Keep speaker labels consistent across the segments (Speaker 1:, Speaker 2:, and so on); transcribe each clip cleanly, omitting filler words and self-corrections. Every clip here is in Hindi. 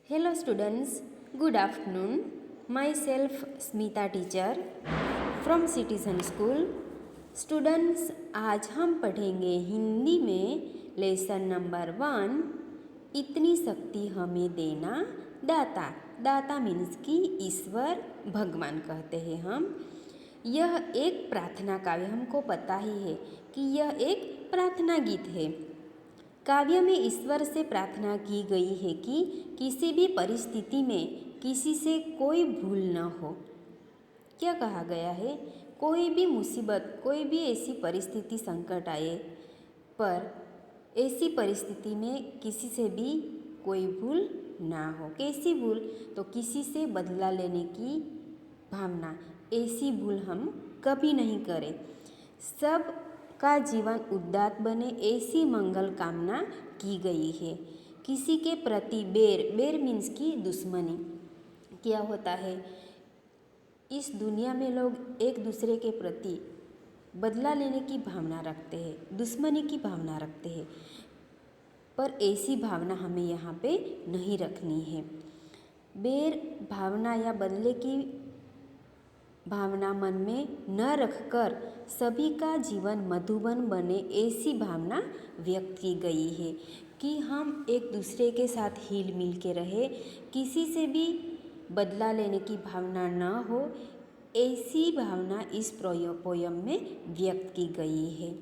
Speaker 1: Hello students, good afternoon. Myself Smita teacher from Citizen School. Students आज हम पढ़ेंगे हिंदी में लेसन नंबर 1 इतनी शक्ति हमें देना दाता। दाता मीन्स कि ईश्वर भगवान कहते हैं हम। यह एक प्रार्थना काव्य, हमको पता ही है कि यह एक प्रार्थना गीत है। काव्य में ईश्वर से प्रार्थना की गई है कि किसी भी परिस्थिति में किसी से कोई भूल न हो। क्या कहा गया है? कोई भी मुसीबत, कोई भी ऐसी परिस्थिति संकट आए पर ऐसी परिस्थिति में किसी से भी कोई भूल ना हो। कैसी भूल? तो किसी से बदला लेने की भावना, ऐसी भूल हम कभी नहीं करें। सब का जीवन उदात्त बने, ऐसी मंगल कामना की गई है। किसी के प्रति बैर मीन्स की दुश्मनी। क्या होता है, इस दुनिया में लोग एक दूसरे के प्रति बदला लेने की भावना रखते हैं, दुश्मनी की भावना रखते हैं, पर ऐसी भावना हमें यहाँ पे नहीं रखनी है। बैर भावना या बदले की भावना मन में न रखकर सभी का जीवन मधुबन बने, ऐसी भावना व्यक्त की गई है कि हम एक दूसरे के साथ हिल मिल के रहे, किसी से भी बदला लेने की भावना न हो, ऐसी भावना इस पोयम में व्यक्त की गई है।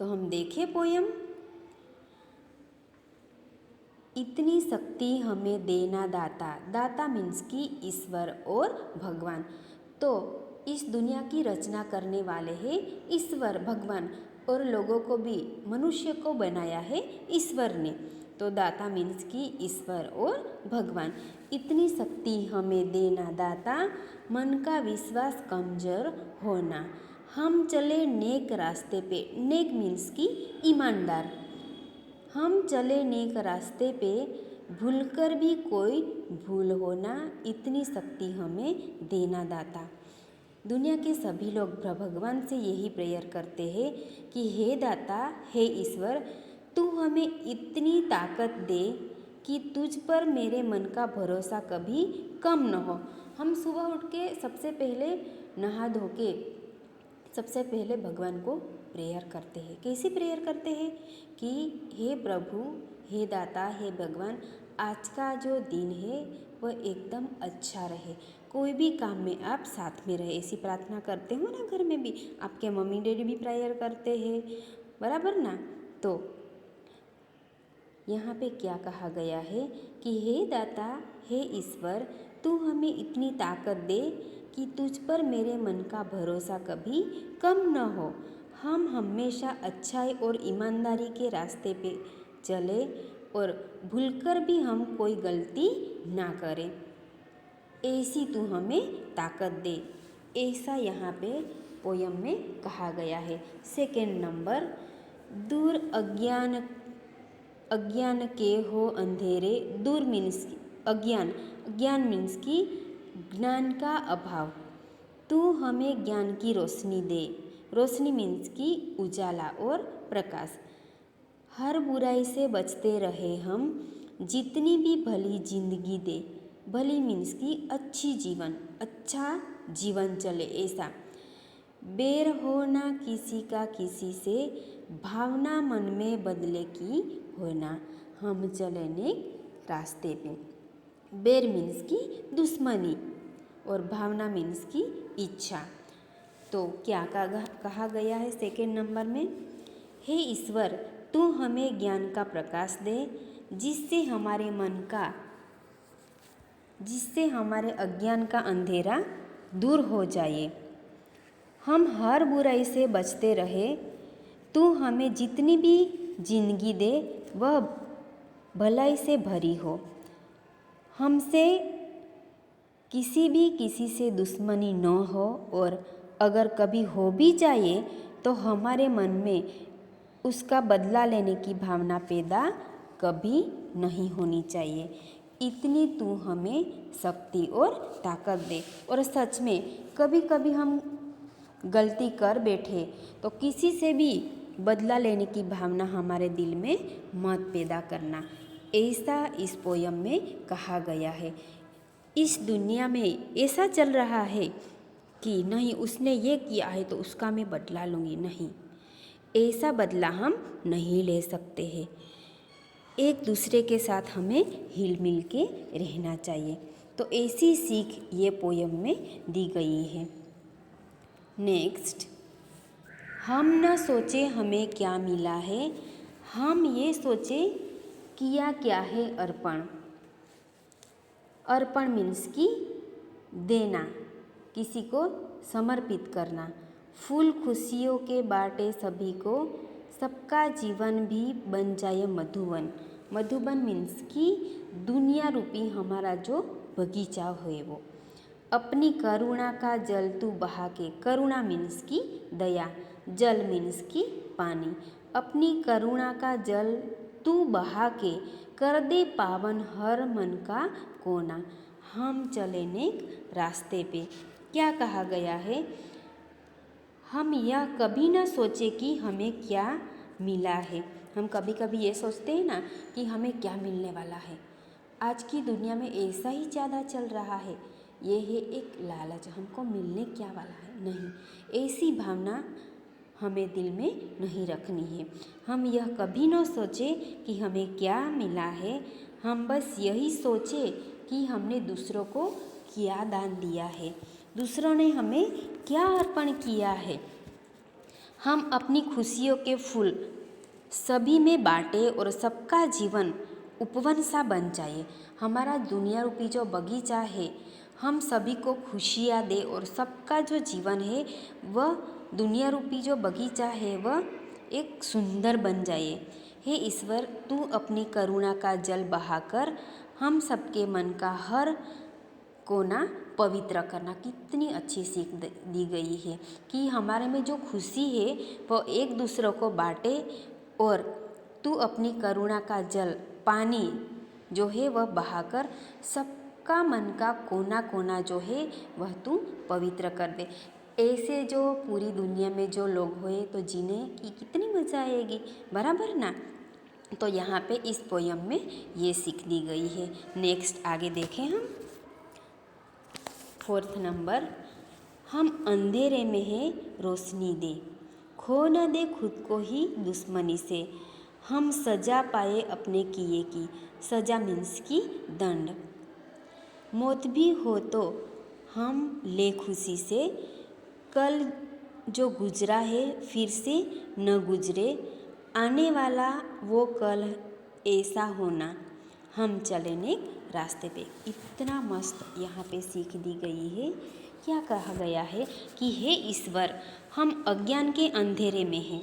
Speaker 1: तो हम देखें पोयम। इतनी शक्ति हमें देना दाता। दाता मीन्स की ईश्वर और भगवान। तो इस दुनिया की रचना करने वाले हैं ईश्वर भगवान, और लोगों को भी, मनुष्य को बनाया है ईश्वर ने। तो दाता मीन्स की ईश्वर और भगवान। इतनी शक्ति हमें देना दाता, मन का विश्वास कमजोर होना। हम चले नेक रास्ते पे। नेक मीन्स की ईमानदार। हम चले नेक रास्ते पे, भूलकर भी कोई भूल होना। इतनी शक्ति हमें देना दाता। दुनिया के सभी लोग भगवान से यही प्रेयर करते हैं कि हे दाता, हे ईश्वर, तू हमें इतनी ताकत दे कि तुझ पर मेरे मन का भरोसा कभी कम न हो। हम सुबह उठ के सबसे पहले नहा धो के सबसे पहले भगवान को प्रेयर करते हैं। कैसी प्रेयर करते हैं कि हे प्रभु, हे दाता, हे भगवान, आज का जो दिन है वह एकदम अच्छा रहे, कोई भी काम में आप साथ में रहे। ऐसी प्रार्थना करते हो ना, घर में भी आपके मम्मी डैडी भी प्रेयर करते हैं, बराबर ना। तो यहाँ पे क्या कहा गया है कि हे दाता, हे ईश्वर, तू हमें इतनी ताकत दे कि तुझ पर मेरे मन का भरोसा कभी कम न हो। हम हमेशा अच्छाई और ईमानदारी के रास्ते पे चले और भूलकर भी हम कोई गलती ना करें, ऐसी तू हमें ताकत दे। ऐसा यहाँ पे पोयम में कहा गया है। सेकेंड नंबर, दूर अज्ञान के हो अंधेरे। दूर मीन्स अज्ञान, ज्ञान मीन्स की ज्ञान का अभाव। तू हमें ज्ञान की रोशनी दे। रोशनी मीन्स की उजाला और प्रकाश। हर बुराई से बचते रहे हम, जितनी भी भली जिंदगी दे। भली मीन्स की अच्छी जीवन, अच्छा जीवन चले ऐसा। बैर हो ना किसी का किसी से, भावना मन में बदले की होना। हम चले नेक रास्ते पे। बैर मीन्स की दुश्मनी और भावना मीन्स की इच्छा। तो क्या कहा गया है सेकेंड नंबर में? हे ईश्वर, तू हमें ज्ञान का प्रकाश दे, जिससे हमारे अज्ञान का अंधेरा दूर हो जाए। हम हर बुराई से बचते रहे। तू हमें जितनी भी जिंदगी दे वह भलाई से भरी हो। हमसे किसी से दुश्मनी न हो, और अगर कभी हो भी जाए तो हमारे मन में उसका बदला लेने की भावना पैदा कभी नहीं होनी चाहिए। इतनी तू हमें शक्ति और ताकत दे। और सच में कभी कभी हम गलती कर बैठे तो किसी से भी बदला लेने की भावना हमारे दिल में मत पैदा करना। ऐसा इस पोयम में कहा गया है। इस दुनिया में ऐसा चल रहा है कि नहीं उसने ये किया है तो उसका मैं बदला लूँगी, नहीं, ऐसा बदला हम नहीं ले सकते हैं। एक दूसरे के साथ हमें हिल मिल के रहना चाहिए। तो ऐसी सीख ये पोयम में दी गई है। नेक्स्ट, हम न सोचे हमें क्या मिला है, हम ये सोचे किया क्या है अर्पण। अर्पण मीन्स कि देना, किसी को समर्पित करना। फूल खुशियों के बाटे सभी को, सबका जीवन भी बन जाए मधुवन। मधुबन मीन्स कि दुनिया रूपी हमारा जो बगीचा है वो। अपनी करुणा का जल तू बहा के, करुणा मीन्स कि दया, जल मीन्स कि पानी। अपनी करुणा का जल तू बहा के, कर दे पावन हर मन का कोना। हम चले नेक रास्ते पे। क्या कहा गया है? हम यह कभी न सोचे कि हमें क्या मिला है। हम कभी कभी ये सोचते हैं ना कि हमें क्या मिलने वाला है। आज की दुनिया में ऐसा ही ज़्यादा चल रहा है। ये है एक लालच, हमको मिलने क्या वाला है, नहीं, ऐसी भावना हमें दिल में नहीं रखनी है। हम यह कभी न सोचे कि हमें क्या मिला है। हम बस यही सोचे कि हमने दूसरों को क्या दान दिया है, दूसरों ने हमें क्या अर्पण किया है। हम अपनी खुशियों के फूल सभी में बांटे और सबका जीवन उपवन सा बन जाए। हमारा दुनिया रूपी जो बगीचा है, हम सभी को खुशियाँ दे और सबका जो जीवन है वह दुनिया रूपी जो बगीचा है वह एक सुंदर बन जाए। हे ईश्वर, तू अपनी करुणा का जल बहाकर हम सबके मन का हर कोना पवित्र करना। कितनी अच्छी सीख दी गई है कि हमारे में जो खुशी है वो एक दूसरों को बांटे और तू अपनी करुणा का जल, पानी जो है वह बहाकर सबका मन का कोना कोना जो है वह तू पवित्र कर दे। ऐसे जो पूरी दुनिया में जो लोग हुए तो जीने की कितनी मज़ा आएगी, बराबर ना। तो यहाँ पे इस पोयम में ये सीख दी गई है। नेक्स्ट आगे देखें हम। 4th नंबर, हम अंधेरे में है रोशनी दे, खो न दे खुद को ही दुश्मनी से। हम सजा पाए अपने किए की, सजा मीन्स की दंड। मौत भी हो तो हम ले खुशी से, कल जो गुजरा है फिर से न गुजरे। आने वाला वो कल ऐसा होना, हम चले नेक रास्ते पे। इतना मस्त यहाँ पे सीख दी गई है। क्या कहा गया है कि हे ईश्वर, हम अज्ञान के अंधेरे में हैं,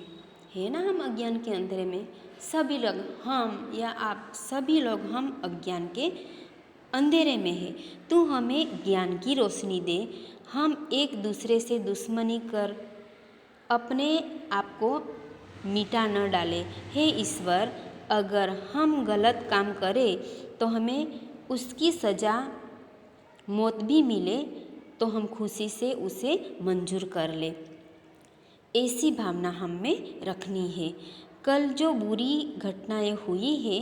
Speaker 1: है ना। हम अज्ञान के अंधेरे में सभी लोग, हम या आप सभी लोग, हम अज्ञान के अंधेरे में है। तू हमें ज्ञान की रोशनी दे। हम एक दूसरे से दुश्मनी कर अपने आप को मिटा न डाले। हे ईश्वर, अगर हम गलत काम करें तो हमें उसकी सज़ा मौत भी मिले तो हम खुशी से उसे मंजूर कर ले। ऐसी भावना हम में रखनी है। कल जो बुरी घटनाएं हुई है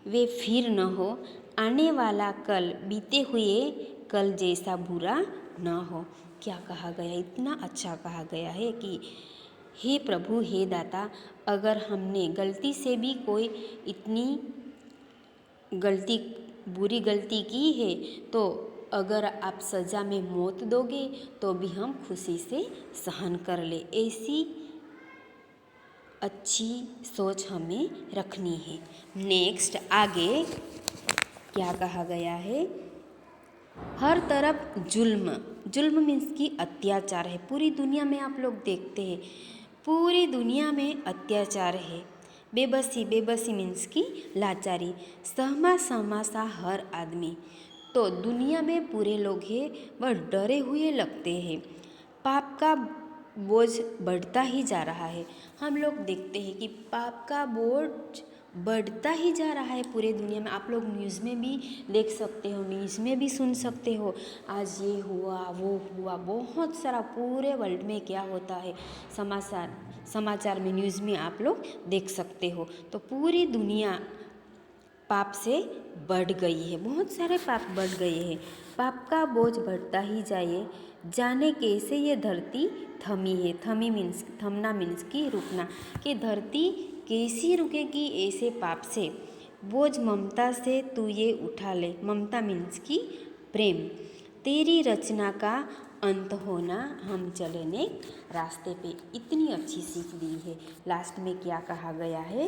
Speaker 1: वे फिर न हो। आने वाला कल बीते हुए कल जैसा बुरा न हो। क्या कहा गया, इतना अच्छा कहा गया है कि हे प्रभु, हे दाता, अगर हमने गलती से भी कोई इतनी गलती, बुरी गलती की है तो अगर आप सज़ा में मौत दोगे तो भी हम खुशी से सहन कर ले। ऐसी अच्छी सोच हमें रखनी है। नेक्स्ट आगे क्या कहा गया है? हर तरफ जुल्म, जुल्म मीन्स की अत्याचार है। पूरी दुनिया में आप लोग देखते हैं, पूरी दुनिया में अत्याचार है। बेबसी, बेबसी मीन्स की लाचारी, सहमा सहमा सा हर आदमी। तो दुनिया में पूरे लोग हैं वह डरे हुए लगते हैं। पाप का बोझ बढ़ता ही जा रहा है। हम लोग देखते हैं कि पाप का बोझ बढ़ता ही जा रहा है पूरे दुनिया में। आप लोग न्यूज़ में भी देख सकते हो, न्यूज़ में भी सुन सकते हो, आज ये हुआ वो हुआ, बहुत सारा पूरे वर्ल्ड में क्या होता है समाचार में, न्यूज़ में आप लोग देख सकते हो। तो पूरी दुनिया पाप से बढ़ गई है, बहुत सारे पाप बढ़ गए हैं। पाप का बोझ बढ़ता ही जाए, जाने कैसे ये धरती थमी है। थमी मीन्स थमना मीन्स कि रुकना, कि धरती कैसी रुकेगी ऐसे पाप से। बोझ ममता से तू ये उठा ले, ममता मीन्स कि प्रेम। तेरी रचना का अंत होना, हम चले नेक रास्ते पे। इतनी अच्छी सीख दी है। लास्ट में क्या कहा गया है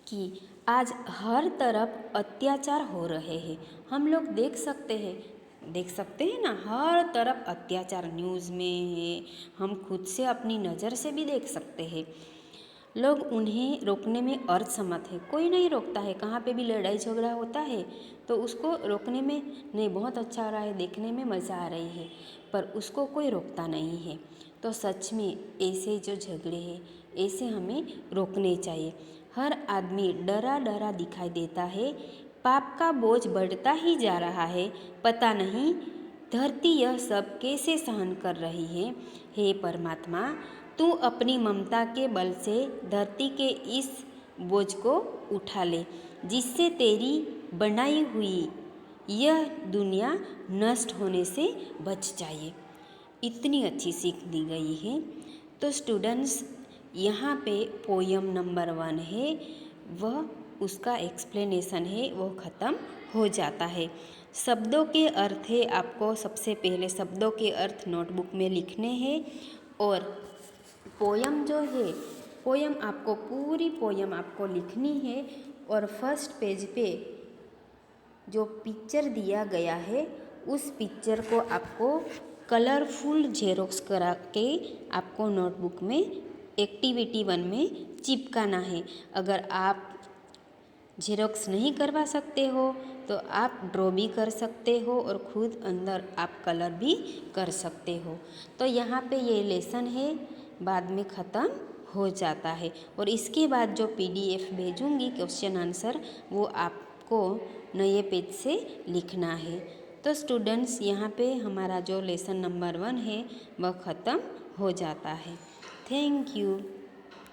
Speaker 1: कि आज हर तरफ अत्याचार हो रहे हैं। हम लोग देख सकते हैं ना, हर तरफ अत्याचार न्यूज़ में है, हम खुद से अपनी नज़र से भी देख सकते हैं। लोग उन्हें रोकने में असमर्थ है, कोई नहीं रोकता है। कहाँ पे भी लड़ाई झगड़ा होता है तो उसको रोकने में नहीं, बहुत अच्छा आ रहा है, देखने में मज़ा आ रही है, पर उसको कोई रोकता नहीं है। तो सच में ऐसे जो झगड़े हैं ऐसे हमें रोकने चाहिए। हर आदमी डरा डरा दिखाई देता है, पाप का बोझ बढ़ता ही जा रहा है, पता नहीं धरती यह सब कैसे सहन कर रही है। हे परमात्मा, तू अपनी ममता के बल से धरती के इस बोझ को उठा ले, जिससे तेरी बनाई हुई यह दुनिया नष्ट होने से बच जाए। इतनी अच्छी सीख दी गई है। तो स्टूडेंट्स, यहाँ पे पोयम नंबर 1 है, वह उसका एक्सप्लेनेशन है, वो ख़त्म हो जाता है। शब्दों के अर्थ है, आपको सबसे पहले शब्दों के अर्थ नोटबुक में लिखने हैं। और पोयम जो है, पोयम आपको पूरी पोयम आपको लिखनी है। और फर्स्ट पेज पे जो पिक्चर दिया गया है उस पिक्चर को आपको कलरफुल जेरोक्स करा के आपको नोटबुक में एक्टिविटी 1 में चिपकाना है। अगर आप जेरोक्स नहीं करवा सकते हो तो आप ड्रॉ भी कर सकते हो और खुद अंदर आप कलर भी कर सकते हो। तो यहाँ पे ये लेसन है, बाद में ख़त्म हो जाता है। और इसके बाद जो PDF भेजूँगी क्वेश्चन आंसर, वो आपको नए पेज से लिखना है। तो स्टूडेंट्स, यहाँ पे हमारा जो लेसन नंबर 1 है वह ख़त्म हो जाता है। Thank you.